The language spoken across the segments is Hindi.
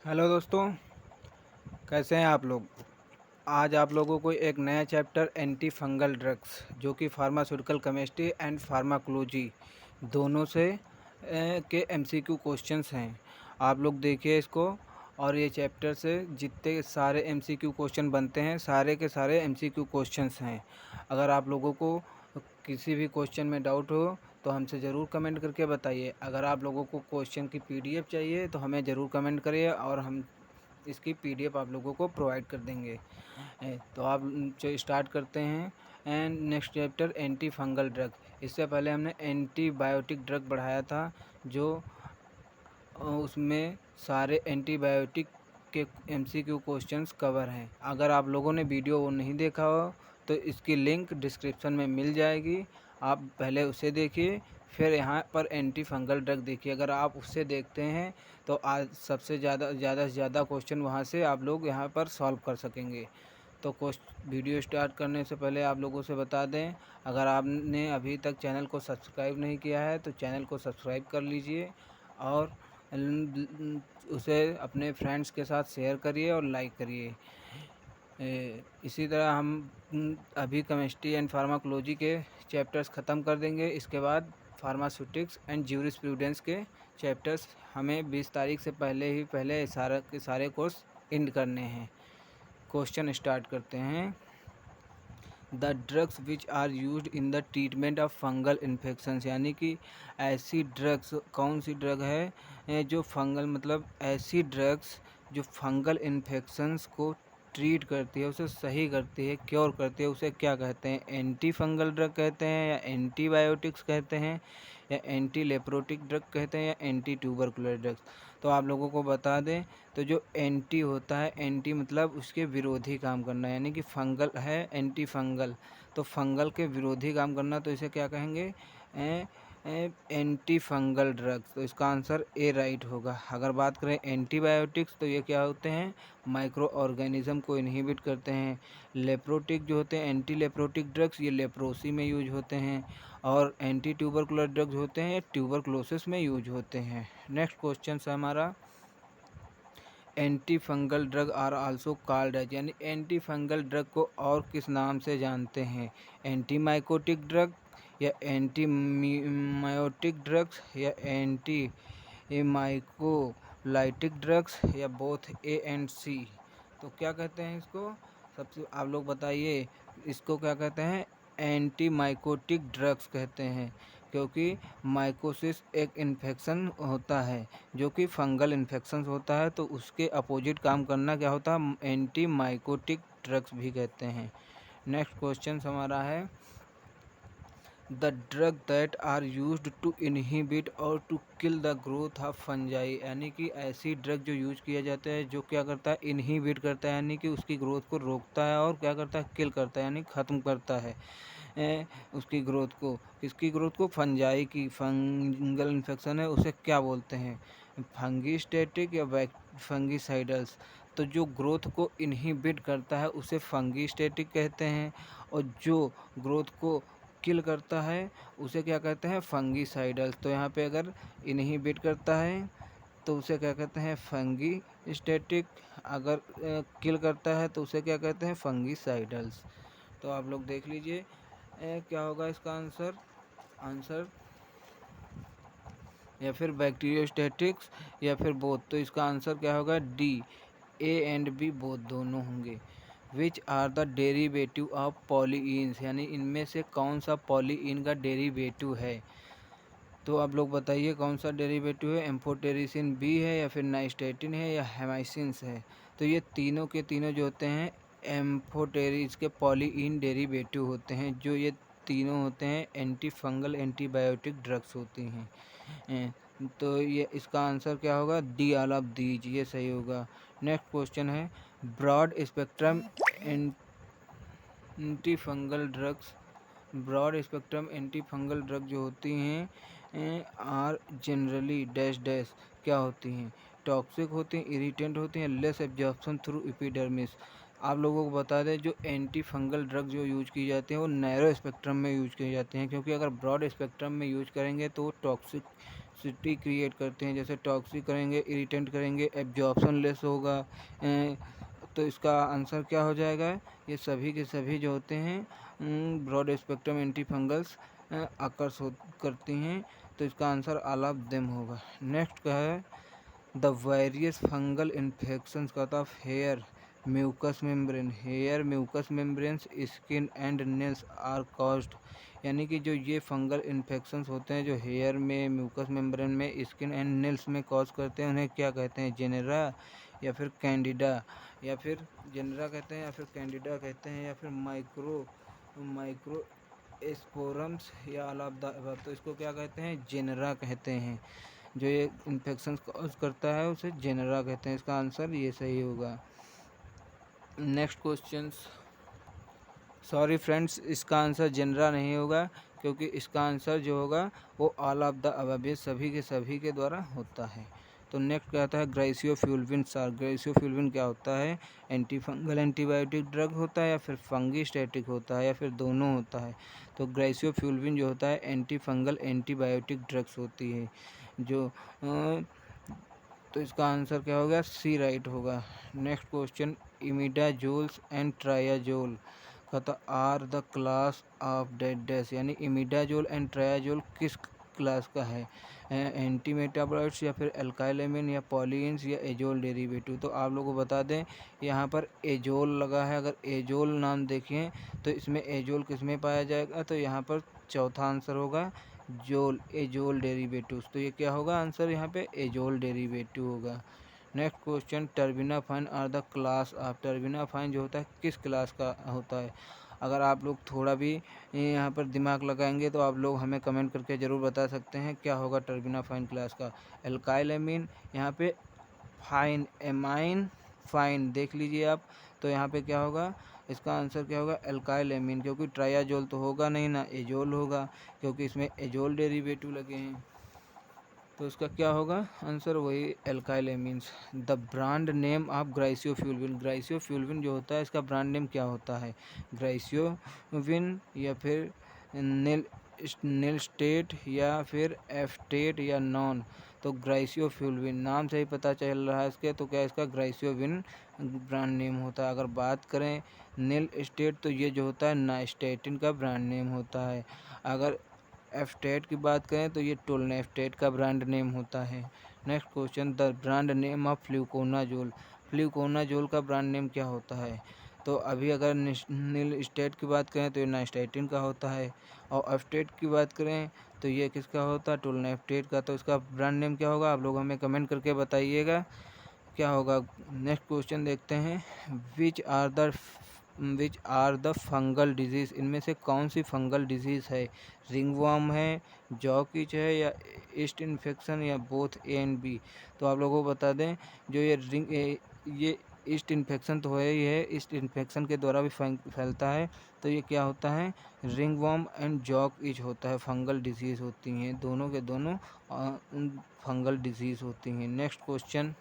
हेलो दोस्तों, कैसे हैं आप लोग। आज आप लोगों को एक नया चैप्टर एंटी फंगल ड्रग्स जो कि फार्मास्यूटिकल केमिस्ट्री एंड फार्माकोलॉजी दोनों से के एमसीक्यू क्वेश्चंस हैं। आप लोग देखिए इसको, और ये चैप्टर से जितने सारे एमसीक्यू क्वेश्चन बनते हैं सारे के सारे एमसीक्यू क्वेश्चंस हैं। अगर आप लोगों को किसी भी क्वेश्चन में डाउट हो तो हमसे ज़रूर कमेंट करके बताइए। अगर आप लोगों को क्वेश्चन की पीडीएफ चाहिए तो हमें ज़रूर कमेंट करिए और हम इसकी पीडीएफ आप लोगों को प्रोवाइड कर देंगे। तो आप स्टार्ट करते हैं। And next chapter anti fungal drug. इससे पहले हमने एंटीबायोटिक ड्रग पढ़ाया था, जो उसमें सारे एंटीबायोटिक के एमसीक्यू क्वेश्चंस कवर हैं। अगर आप लोगों ने वीडियो वो नहीं देखा हो तो इसकी लिंक डिस्क्रिप्शन में मिल जाएगी, आप पहले उसे देखिए, फिर यहाँ पर एंटी फंगल ड्रग देखिए। अगर आप उससे देखते हैं तो आज सबसे ज़्यादा से ज़्यादा क्वेश्चन वहाँ से आप लोग यहाँ पर सॉल्व कर सकेंगे। तो वीडियो स्टार्ट करने से पहले आप लोगों से बता दें, अगर आपने अभी तक चैनल को सब्सक्राइब नहीं किया है तो चैनल को सब्सक्राइब कर लीजिए और उसे अपने फ्रेंड्स के साथ शेयर करिए और लाइक करिए। इसी तरह हम अभी केमिस्ट्री एंड फार्माकोलॉजी के चैप्टर्स ख़त्म कर देंगे। इसके बाद फार्मास्यूटिक्स एंड ज्यूरिस्प्रूडेंस के चैप्टर्स हमें 20 तारीख से पहले सारे के सारे कोर्स एंड करने हैं। क्वेश्चन स्टार्ट करते हैं। The drugs which are used in the treatment of fungal infections, यानी कि ऐसी ड्रग्स कौन सी ड्रग है जो फंगल मतलब ऐसी ड्रग्स जो फंगल इन्फेक्शंस को ट्रीट करती है, उसे सही करती है, क्योर करती है, उसे क्या कहते हैं? एंटी फंगल ड्रग कहते हैं, या एंटीबायोटिक्स कहते हैं, या एंटी लेप्रोटिक ड्रग कहते हैं, या एंटी ट्यूबरकुलर ड्रग्स। तो आप लोगों को बता दें, तो जो एंटी होता है, एंटी मतलब उसके विरोधी काम करना, यानी कि फंगल है एंटी फंगल, तो फंगल के विरोधी काम करना, तो इसे क्या कहेंगे? Anti fungal drugs. तो इसका आंसर ए राइट होगा। अगर बात करें एंटीबायोटिक्स तो ये क्या होते हैं? माइक्रो ऑर्गेनिज्म को इनहिबिट करते हैं। लेप्रोटिक जो होते हैं, एंटी लेप्रोटिक ड्रग्स, ये लेप्रोसी में यूज होते हैं। और एंटी ट्यूबरकुलर ड्रग्स होते हैं, ट्यूबरकुलोसिस में यूज होते हैं। नेक्स्ट क्वेश्चन है हमारा, anti fungal drug are also called as, यानी एंटी फंगल ड्रग को और किस नाम से जानते हैं? एंटी माइकोटिक ड्रग, या एंटी मायोटिक ड्रग्स, या एंटी माइकोलाइटिक ड्रग्स, या बोथ ए एंड सी। तो क्या कहते हैं इसको? सबसे आप लोग बताइए, इसको क्या कहते हैं? एंटी माइकोटिक ड्रग्स कहते हैं, क्योंकि माइकोसिस एक इन्फेक्शन होता है जो कि फंगल इन्फेक्शन होता है, तो उसके अपोजिट काम करना क्या होता है? एंटी माइकोटिक ड्रग्स भी कहते हैं। नेक्स्ट क्वेश्चन हमारा है, the drug that are used to inhibit or to kill the growth of fungi, यानी कि ऐसी ड्रग जो यूज किया जाता है जो क्या करता है? इनहिबिट करता है, यानी कि उसकी ग्रोथ को रोकता है, और क्या करता है? किल करता है, यानी ख़त्म करता है उसकी ग्रोथ को। किसकी ग्रोथ को? फंजाई की। फंगल इन्फेक्शन है उसे क्या बोलते हैं? फंगीस्टेटिक या फंगीसाइडल्स। तो जो ग्रोथ को इनहिबिट करता है उसे फंगीस्टेटिक कहते हैं, और जो ग्रोथ को किल करता है उसे क्या कहते हैं? फंगीसाइडल्स। तो यहाँ पे अगर इनहिबिट करता है तो उसे क्या कहते हैं? फंगीस्टेटिक। अगर किल करता है तो उसे क्या कहते हैं? फंगीसाइडल्स। तो आप लोग देख लीजिए क्या होगा इसका आंसर। आंसर या फिर बैक्टीरियोस्टेटिक्स या फिर बोथ। तो इसका आंसर क्या होगा? D, A and B both दोनों होंगे। Which are the derivative of polyenes, यानी इनमें से कौन सा पॉलीइन का डेरिवेटिव है? तो आप लोग बताइए कौन सा डेरिवेटिव है? एम्फोटेरिसिन बी है, या फिर नाइस्टेटिन है, या हेमाइसिन्स है? तो ये तीनों के तीनों जो होते हैं एम्फोटेरिस के पॉलीइन डेरिवेटिव होते हैं। जो ये तीनों होते हैं एंटी फंगल एंटीबायोटिक ड्रग्स होती हैं। तो ये इसका आंसर क्या होगा? डी, ऑल ऑफ दीज, ये सही होगा। नेक्स्ट क्वेश्चन है, broad spectrum anti fungal drugs. Broad spectrum anti fungal drug जो होती हैं आर जनरली डैश डैश क्या होती हैं? टॉक्सिक होती हैं, इरिटेंट होती हैं, लेस एब्जॉर्प्शन थ्रू एपिडर्मिस। आप लोगों को बता दें, जो एंटी फंगल ड्रग जो यूज की जाती हैं वो नैरो स्पेक्ट्रम में यूज की जाती हैं, क्योंकि अगर ब्रॉड स्पेक्ट्रम में यूज करेंगे तो वो टॉक्सिक टॉक्सिसिटी क्रिएट करते हैं, जैसे टॉक्सिक करेंगे, इरिटेंट करेंगे, एब्जॉर्प्शन लेस होगा। तो इसका आंसर क्या हो जाएगा? ये सभी के सभी जो होते हैं ब्रॉड स्पेक्ट्रम एंटी फंगल्स करती हैं। तो इसका आंसर ऑल ऑफ देम होगा। नेक्स्ट क्या है? द वेरियस फंगल इन्फेक्शंस का था hair mucous membranes skin and nails are caused. यानी कि जो ये फंगल इन्फेक्शंस होते हैं जो हेयर में, म्यूकस मेम्ब्रेन में, स्किन एंड नेल्स में कॉज करते हैं, उन्हें क्या कहते हैं? जेनेरा या फिर कैंडिडा, या फिर जेनेरा कहते हैं, या फिर कैंडिडा कहते हैं, या फिर माइक्रो स्पोरम्स, या ऑल ऑफ द अबव। तो इसको क्या कहते हैं? जेनेरा कहते हैं। जो ये इन्फेक्शन कॉज करता है उसे जेनेरा कहते हैं। इसका आंसर ये सही होगा। नेक्स्ट क्वेश्चन, सॉरी फ्रेंड्स, इसका आंसर जेनेरा नहीं होगा, क्योंकि इसका आंसर जो होगा वो ऑल ऑफ द अबव, ये सभी के द्वारा होता है। तो नेक्स्ट क्या आता है? ग्राइसियोफ्यूलविन सार। ग्राइसियोफ्यूलविन क्या होता है? एंटी फंगल एंटीबायोटिक ड्रग होता है, या फिर फंगी स्टैटिक होता है, या फिर दोनों होता है? तो ग्राइसियोफ्यूलविन जो होता है एंटी फंगल एंटीबायोटिक ड्रग्स होती है जो तो इसका आंसर क्या होगा? सी राइट होगा। Next question, imidazoles and triazole कहता आर द क्लास ऑफ डेड, यानी इमिडाजोल एंड ट्रायाजोल किस क्लास का है? एंटी मेटाबॉलाइट्स, या फिर एल्काइलेमिन, या पॉलीन्स, या एजोल डेरिवेटिव? तो आप लोगों को बता दें यहाँ पर एजोल लगा है। अगर एजोल नाम देखें तो इसमें एजोल किस में पाया जाएगा? तो यहाँ पर चौथा आंसर होगा एजोल डेरिवेटिव्स। तो ये क्या होगा आंसर? यहाँ पे एजोल डेरिवेटिव होगा। Next question, terbinafine are the class of. Terbinafine जो होता है किस क्लास का होता है? अगर आप लोग थोड़ा भी यहाँ पर दिमाग लगाएंगे तो आप लोग हमें कमेंट करके ज़रूर बता सकते हैं क्या होगा टर्बिनाफाइन क्लास का। एल्काइलेमिन, यहाँ पे फाइन, एमाइन फाइन देख लीजिए आप। तो यहाँ पे क्या होगा? इसका आंसर क्या होगा? एल्काइलेमिन, क्योंकि ट्रायाजोल तो होगा नहीं ना एजोल होगा, क्योंकि इसमें एजोल डेरिवेटिव लगे हैं। तो इसका क्या होगा आंसर? वही alkylamines. The brand name of griseofulvin. Griseofulvin जो होता है इसका ब्रांड नेम क्या होता है? ग्राइसियोविन, या फिर निलस्टेट, या फिर एफटेट, या नॉन? तो ग्राइसियोफ्यूलविन नाम से ही पता चल रहा है इसके, तो क्या इसका ग्राइसियोविन ब्रांड नेम होता है। अगर बात करें नील स्टेट तो ये जो होता है नाइस्टेटिन का ब्रांड नेम होता है। अगर एफटेट की बात करें तो ये टोलनेफ्टेट का ब्रांड नेम होता है। Next question, the brand name of fluconazole. Fluconazole का ब्रांड नेम क्या होता है? तो अभी अगर नील स्टेट की बात करें तो ये नाइस्टेटिन का होता है, और एफटेट की बात करें तो ये किसका होता है? टोलनेफ्टेट का। तो इसका ब्रांड नेम क्या होगा? आप लोग हमें कमेंट करके बताइएगा क्या होगा। नेक्स्ट क्वेश्चन देखते हैं, which are the fungal disease. इनमें से कौन सी फंगल डिजीज़ है? रिंगवर्म है, जॉकिच है, या ईस्ट इन्फेक्शन, या बोथ ए एंड बी? तो आप लोगों को बता दें जो ये ईस्ट इन्फेक्शन तो है ही है, ईस्ट इन्फेक्शन के द्वारा भी फैलता है। तो ये क्या होता है? रिंगवर्म एंड जॉक इच होता है, फंगल डिजीज़ होती हैं, दोनों के दोनों फंगल डिजीज़ होती हैं। Next question,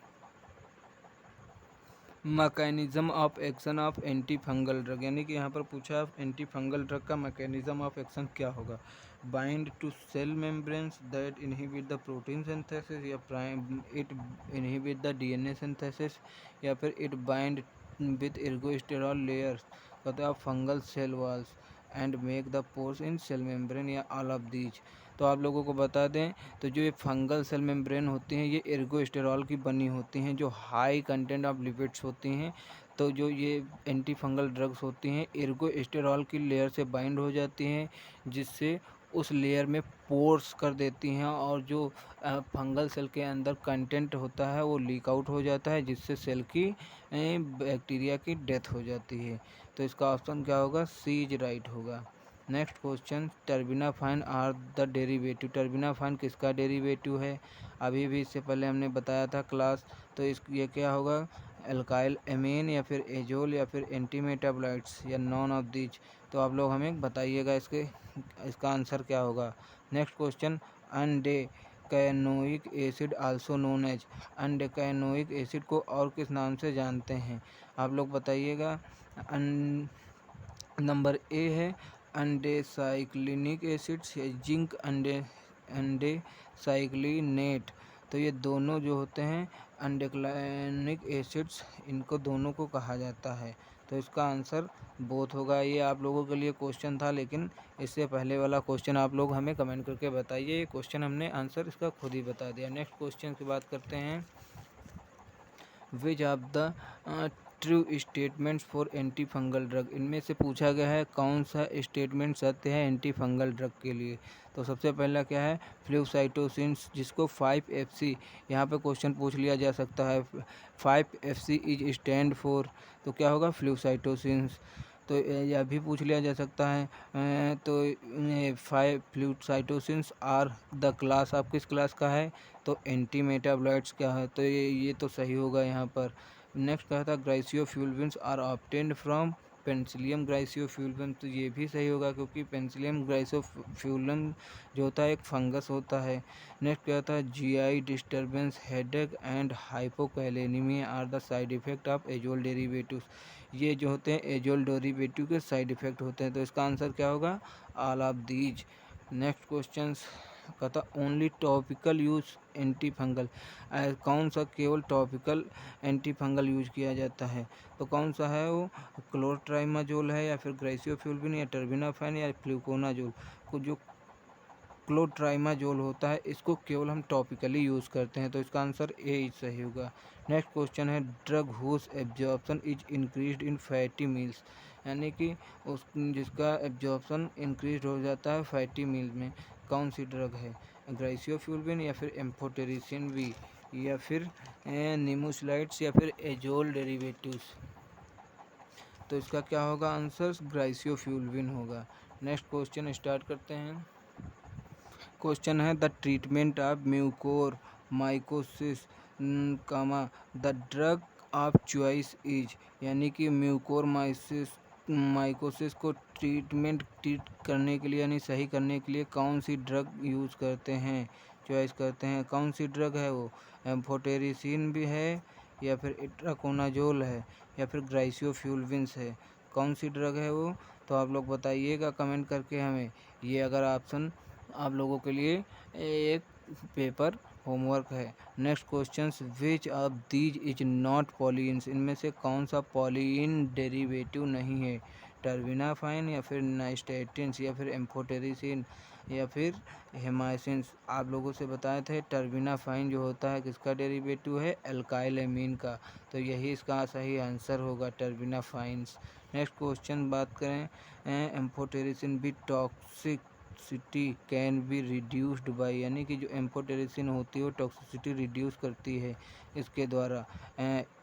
mechanism of action of anti fungal drug. यानी कि यहाँ पर पूछा एंटी फंगल ड्रग का मैकेनिज्म ऑफ एक्शन क्या होगा? Bind to cell membranes that inhibit the protein synthesis, या it inhibit the DNA synthesis, या फिर it bind with ergosterol layers of fungal cell walls and make the pores in cell membrane, या ऑल ऑफ दीज? तो आप लोगों को बता दें तो जो ये फंगल सेल मेम्ब्रेन होती हैं ये एर्गोस्टेरॉल की बनी होती हैं, जो हाई कंटेंट ऑफ लिपिड्स होती हैं। तो जो ये एंटी फंगल ड्रग्स होती हैं एर्गोस्टेरॉल की लेयर से बाइंड हो जाती हैं, जिससे उस लेयर में पोर्स कर देती हैं, और जो फंगल सेल के अंदर कंटेंट होता है वो लीक आउट हो जाता है, जिससे सेल की बैक्टीरिया की डेथ हो जाती है। तो इसका ऑप्शन क्या होगा? सी इज राइट होगा। Next question, terbinafine are the derivative. Terbinafine किसका डेरिवेटिव है? अभी भी इससे पहले हमने बताया था क्लास। तो ये क्या होगा? एल्काइल एमीन, या फिर एजोल, या फिर एंटी मेटाबोलाइट्स, या नॉन ऑफ दीज? तो आप लोग हमें बताइएगा इसका आंसर क्या होगा। Next question, undecanoic acid also known as. Undecanoic acid को और किस नाम से जानते हैं? आप लोग बताइएगा। नंबर ए है अंडेसाइक्लिनिक एसिड, जिंक एंडेसाइक्लिनेट। तो ये दोनों जो होते हैं एंडेक्लाइनिक एसिड्स, इनको दोनों को कहा जाता है। तो इसका आंसर बोथ होगा। ये आप लोगों के लिए क्वेश्चन था, लेकिन इससे पहले वाला क्वेश्चन आप लोग हमें कमेंट करके बताइए। ये क्वेश्चन हमने आंसर इसका खुद ही बता दिया। नेक्स्ट क्वेश्चन की बात करते हैं। Which of the true statements for anti fungal drug, इनमें से पूछा गया है कौन सा स्टेटमेंट सत्य है एंटी फंगल ड्रग के लिए। तो सबसे पहला क्या है, फ्लूसाइटोसिन्स, जिसको 5FC यहाँ पे क्वेश्चन पूछ लिया जा सकता है। 5FC इज स्टैंड फॉर, तो क्या होगा, फ्लूसाइटोसिन्स। तो यह भी पूछ लिया जा सकता है। तो 5 फ्लूसाइटोसिन्स आर द क्लास, आप किस क्लास का है, तो एंटी मेटाबॉलाइट्स क्या है। तो ये तो सही होगा यहाँ पर। नेक्स्ट कहा था ग्राइसियोफ्यूलविन्स आर ऑब्टेन्ड फ्रॉम पेनिसिलियम ग्राइसियोफ्यूलविन, तो ये भी सही होगा क्योंकि पेनिसिलियम ग्राइसियोफ्यूलन जो होता है एक फंगस होता है। नेक्स्ट क्या था, GI disturbance, headache and hypokalaemia are the side effect of azole derivatives, ये जो होते हैं एजोल डेरिवेटिव के साइड इफेक्ट होते हैं। तो इसका आंसर क्या होगा, all of these. Next question कहता only topical use anti fungal, कौन सा केवल टॉपिकल एंटी फंगल यूज किया जाता है। तो कौन सा है वो, क्लोट्राइमाजोल है, या फिर ग्राइसियोफ्यूलविन, या टर्बिनाफाइन, या फ्लूकोनाजोल। को जो क्लोट्राइमाजोल होता है इसको केवल हम टॉपिकली यूज़ करते हैं। तो इसका आंसर ए सही होगा। नेक्स्ट क्वेश्चन है drug whose absorption is increased in fatty meals, यानी कि उस जिसका एब्जॉर्प्शन इंक्रीज हो जाता है फैटी मील में, कौन सी ड्रग है, ग्राइसियोफ्यूलविन, या फिर एम्फोटेरिसिन बी, या फिर निमोसलाइड्स, या फिर एजोल डेरिवेटिव्स। तो इसका क्या होगा आंसर, ग्राइसियोफ्यूलविन होगा। नेक्स्ट क्वेश्चन स्टार्ट करते हैं। क्वेश्चन है the treatment of Mucor mycosis the drug of choice is, यानी कि म्यूकोर माइकोसिस को ट्रीट करने के लिए यानी सही करने के लिए कौन सी ड्रग यूज़ करते हैं, चॉइस करते हैं, कौन सी ड्रग है वो, एम्फोटेरिसिन भी है, या फिर इट्राकोनाजोल है, या फिर ग्राइसियोफ्यूलविन्स है, कौन सी ड्रग है वो। तो आप लोग बताइएगा कमेंट करके हमें। ये अगर ऑप्शन आप लोगों के लिए एक पेपर होमवर्क है। Next question, which of these is not polyenes, इनमें से कौन सा पॉलीन डेरिवेटिव नहीं है, टर्बिनाफाइन, या फिर नाइस्टेटिन्स, या फिर एम्फोटेरिसिन, या फिर हेमाइसिन्स। आप लोगों से बताए थे टर्बिनाफाइन जो होता है किसका डेरिवेटिव है, एल्काइल एमीन का। तो यही इसका सही आंसर होगा, टर्बिनाफाइन्स। नेक्स्ट क्वेश्चन बात करें, एम्फोटेरिसिन भी toxic toxicity can be reduced by, यानी कि जो एम्फोटेरिसिन होती है वो टॉक्सिसिटी रिड्यूस करती है इसके द्वारा,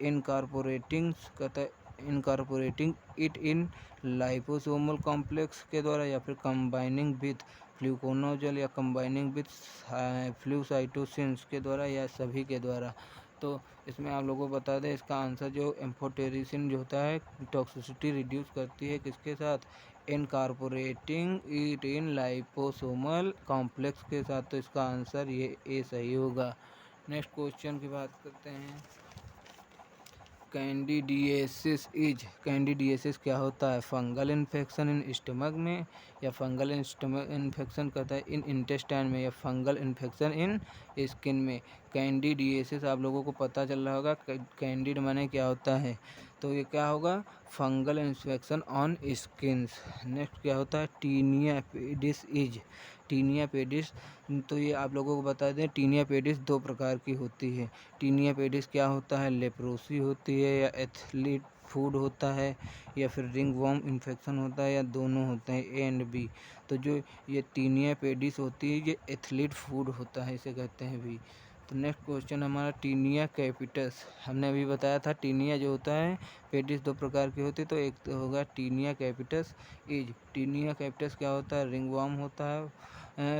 इनकॉर्पोरेटिंग कहता है incorporating it in liposomal complex के द्वारा, या फिर कंबाइनिंग विथ फ्लूकोनाजोल, या कंबाइनिंग विथ फ्लूसाइटोसिन्स के द्वारा, या सभी के द्वारा। तो इसमें आप लोगों को बता दें इसका आंसर जो एम्फोटेरिसिन जो होता है टॉक्सिसिटी रिड्यूस करती है किसके साथ, incorporating it in liposomal complex के साथ। तो इसका आंसर ये ए सही होगा। नेक्स्ट क्वेश्चन की बात करते हैं, कैंडिडियासिस क्या होता है, फंगल इन्फेक्शन इन स्टमक में, या फंगल इन्फेक्शन कहता है इन इंटेस्टाइन में, या फंगल इन्फेक्शन इन स्किन में। कैंडिडियासिस आप लोगों को पता चल रहा होगा कैंडिड माने क्या होता है, तो ये क्या होगा, fungal infection on skins. Next क्या होता है, टीनिया पेडिस, तो ये आप लोगों को बता दें टीनिया पेडिस दो प्रकार की होती है। टीनिया पेडिस क्या होता है, लेप्रोसी होती है, या एथलीट फूड होता है, या फिर रिंग वॉर्म इन्फेक्शन होता है, या दोनों होते हैं, ए एंड बी। तो जो ये टीनिया पेडिस होती है ये एथलीट फूड होता है, इसे कहते हैं बी। तो नेक्स्ट क्वेश्चन हमारा टीनिया कैपिटस, हमने अभी बताया था टीनिया जो होता है पेडिस दो प्रकार की होती है, तो एक तो होगा tinea capitis is. Tinea capitis क्या होता है, रिंग वॉर्म होता है,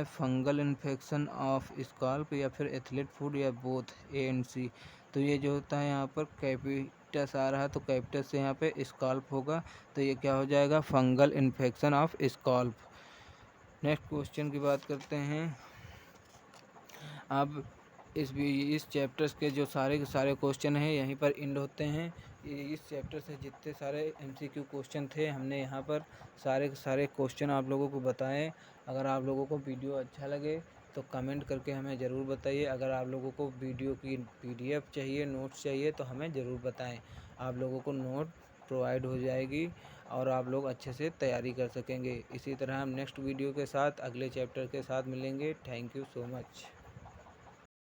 फंगल इन्फेक्शन ऑफ स्काल्प, या फिर एथलीट फूड, या बोथ ए एंड सी। तो ये जो होता है यहाँ पर कैपिटस आ रहा है तो कैपिटस से यहाँ पे स्काल्प होगा, तो ये क्या हो जाएगा, fungal infection of scalp. Next question की बात करते हैं। अब इस चैप्टर्स के जो सारे के सारे क्वेश्चन हैं यहीं पर एंड होते हैं। इस चैप्टर से जितने सारे MCQ क्वेश्चन थे हमने यहाँ पर सारे के सारे क्वेश्चन आप लोगों को बताए। अगर आप लोगों को वीडियो अच्छा लगे तो कमेंट करके हमें ज़रूर बताइए। अगर आप लोगों को वीडियो की PDF चाहिए, नोट्स चाहिए तो हमें ज़रूर बताएं। आप लोगों को नोट प्रोवाइड हो जाएगी और आप लोग अच्छे से तैयारी कर सकेंगे। इसी तरह हम नेक्स्ट वीडियो के साथ अगले चैप्टर के साथ मिलेंगे। Thank you so much.